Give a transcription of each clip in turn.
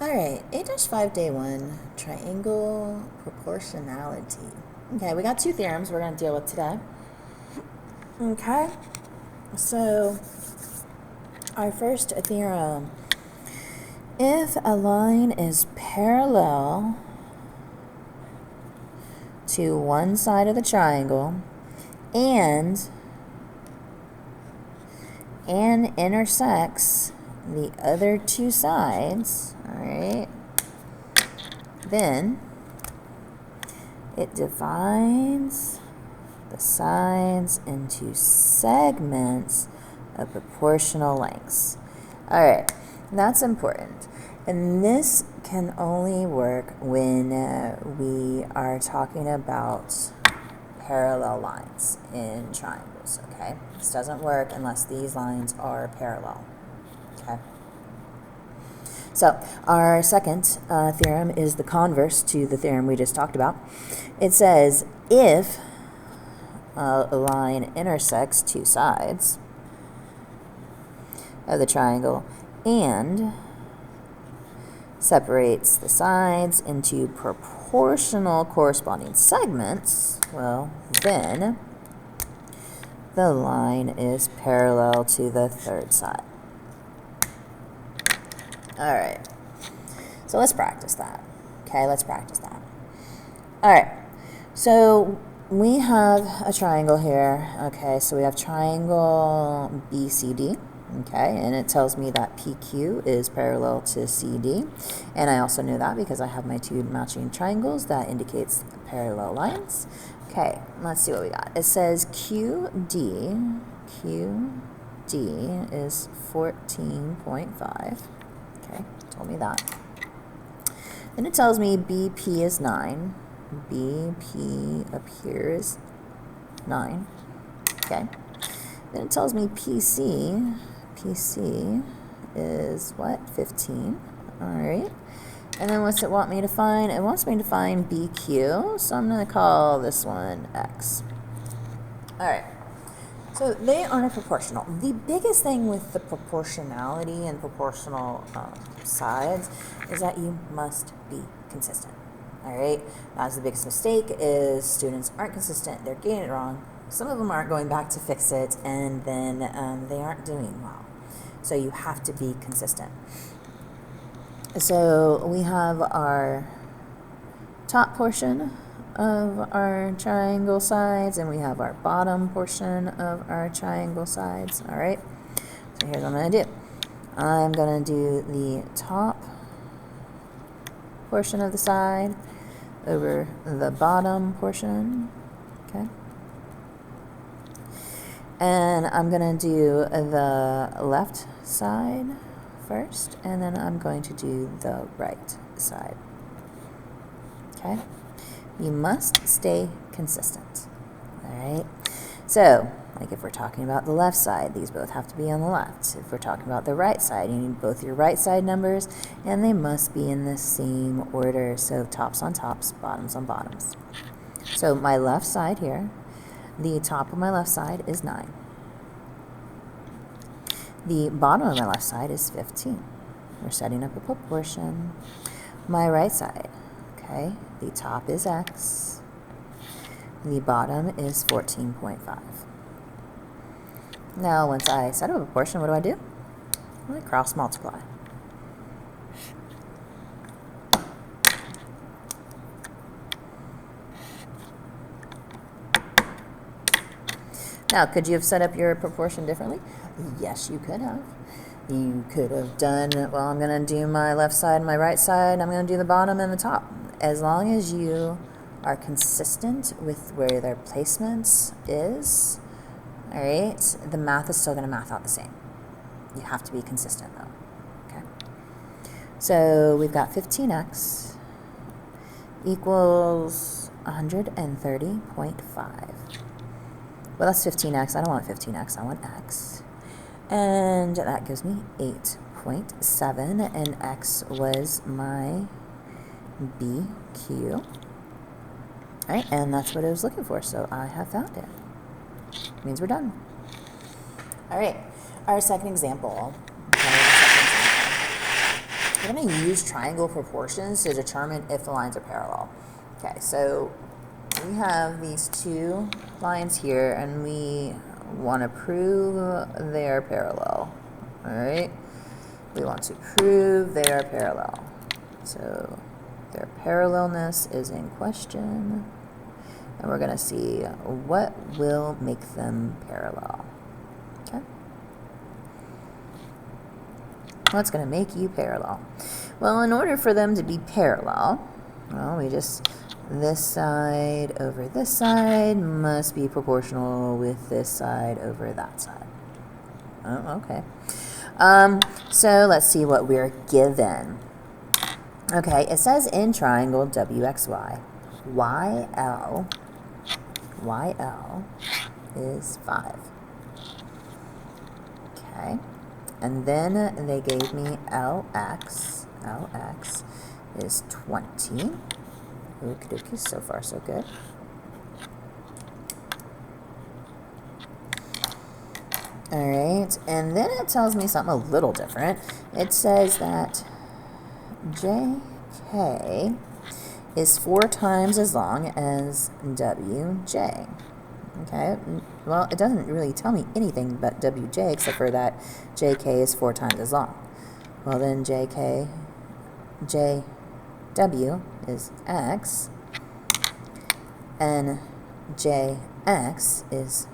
Alright, 8-5 day 1, Triangle Proportionality. Okay, we got two theorems we're going to deal with today. Okay, so our first theorem. If a line is parallel to one side of the triangle and intersects the other two sides, alright, then it divides the sides into segments of proportional lengths. Alright, that's important. And this can only work when we are talking about parallel lines in triangles, okay? This doesn't work unless these lines are parallel, okay? So our second theorem is the converse to the theorem we just talked about. It says if a line intersects two sides of the triangle and separates the sides into proportional corresponding segments, well, then the line is parallel to the third side. All right, so let's practice that. Okay, let's practice that. All right, so we have a triangle here. Okay, so we have triangle BCD. Okay, and it tells me that PQ is parallel to CD. And I also knew that because I have my two matching triangles. That indicates parallel lines. Okay, let's see what we got. It says QD is 14.5. Okay, told me that. Then it tells me BP is 9. BP up here is 9. Okay. Then it tells me PC is what? 15. All right. And then what's it want me to find? It wants me to find BQ, so I'm going to call this one X. All right. So they are proportional. The biggest thing with the proportionality and proportional sides is that you must be consistent. All right. That's the biggest mistake is students aren't consistent. They're getting it wrong. Some of them aren't going back to fix it, and then they aren't doing well. So you have to be consistent. So we have our top portion of our triangle sides, and we have our bottom portion of our triangle sides. All right. So here's what I'm going to do. I'm going to do the top portion of the side over the bottom portion. Okay. And I'm going to do the left side first, and then I'm going to do the right side. Okay? You must stay consistent. All right? So, like if we're talking about the left side, these both have to be on the left. If we're talking about the right side, you need both your right side numbers, and they must be in the same order. So tops on tops, bottoms on bottoms. So my left side here, the top of my left side is 9. The bottom of my left side is 15. We're setting up a proportion. My right side, okay, the top is X. The bottom is 14.5. Now, once I set up a proportion, what do? I cross multiply. Now, could you have set up your proportion differently? Yes, you could have. You could have done, well, I'm going to do my left side and my right side. I'm going to do the bottom and the top. As long as you are consistent with where their placements is, all right, the math is still going to math out the same. You have to be consistent, though. Okay. So we've got 15x equals 130.5. Well, that's 15x. I don't want 15x. I want x. And that gives me 8.7. And x was my BQ. All right, and that's what I was looking for. So I have found it. Means we're done. All right, our second example. We're going going to use triangle proportions to determine if the lines are parallel. Okay, so we have these two lines here, and we want to prove they are parallel. All right, we want to prove they are parallel. So their parallelness is in question, and we're going to see what will make them parallel. Okay. What's going to make you parallel? Well, in order for them to be parallel, well, this side over this side must be proportional with this side over that side. Oh, okay. So let's see what we're given. Okay, it says in triangle WXY, YL is 5. Okay. And then they gave me LX is 20. Okie dokie, so far so good. All right, and then it tells me something a little different. It says that JK is 4 times as long as WJ. Okay, well, it doesn't really tell me anything about WJ except for that JK is 4 times as long. Well, then JW is X, and JX is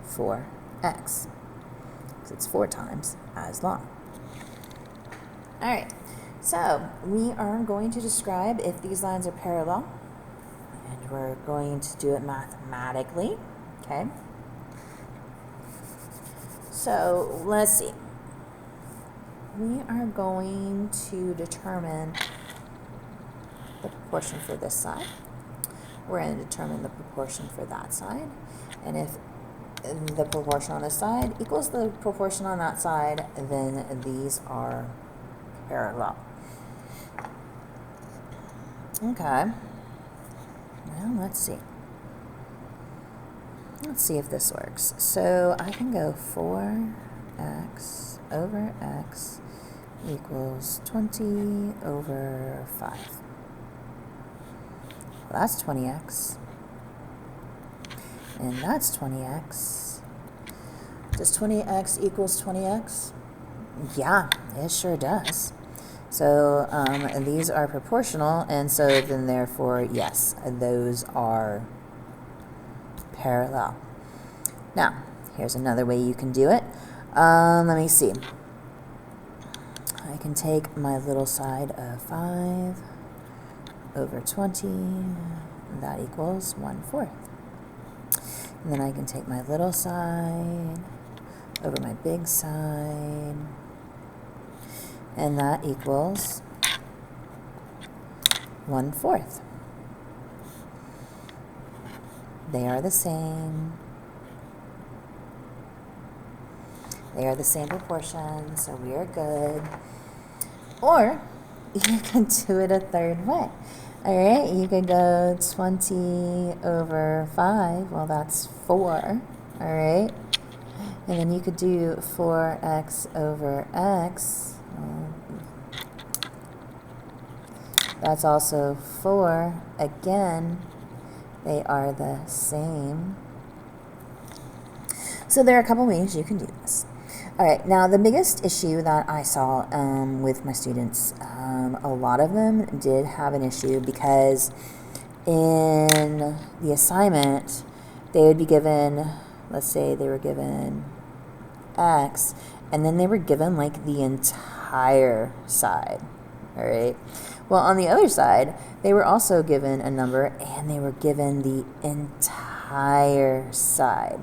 4X, because it's 4 times as long. All right, so we are going to describe if these lines are parallel, and we're going to do it mathematically. Okay, so let's see. We are going to determine the proportion for this side. We're going to determine the proportion for that side. And if the proportion on this side equals the proportion on that side, then these are parallel. Okay. Well, let's see. Let's see if this works. So I can go 4x over x equals 20 over 5. Well, that's 20x. And that's 20x. Does 20x equals 20x? Yeah, it sure does. So these are proportional, and so then therefore, yes, those are parallel. Now, here's another way you can do it. Let me see. I can take my little side of 5 over 20. That equals 1/4. And then I can take my little side over my big side, and that equals 1/4. They are the same. They are the same proportion, so we are good. Or you can do it a third way. All right, you could go 20 over 5. Well, that's 4. All right. And then you could do 4x over x. Well, that's also 4. Again, they are the same. So there are a couple ways you can do this. All right, now the biggest issue that I saw with my students, a lot of them did have an issue because in the assignment, they would be given, let's say they were given x, and then they were given like the entire side, all right? Well, on the other side, they were also given a number, and they were given the entire side.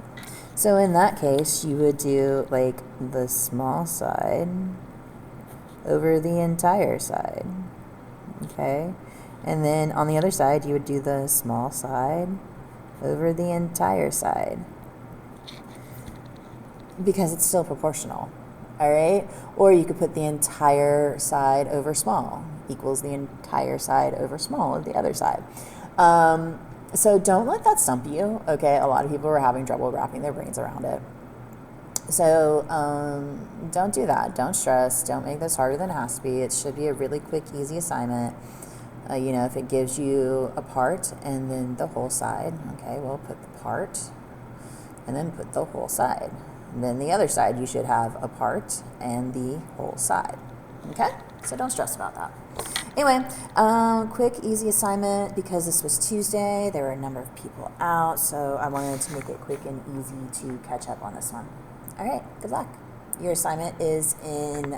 So in that case, you would do like the small side over the entire side, okay? And then on the other side, you would do the small side over the entire side, because it's still proportional, all right? Or you could put the entire side over small equals the entire side over small of the other side. So don't let that stump you, okay? A lot of people are having trouble wrapping their brains around it. So don't do that. Don't stress. Don't make this harder than it has to be. It should be a really quick, easy assignment. If it gives you a part and then the whole side, okay, well, put the part and then put the whole side. And then the other side, you should have a part and the whole side. Okay? So don't stress about that. Anyway, quick, easy assignment because this was Tuesday. There were a number of people out, so I wanted to make it quick and easy to catch up on this one. All right, good luck. Your assignment is in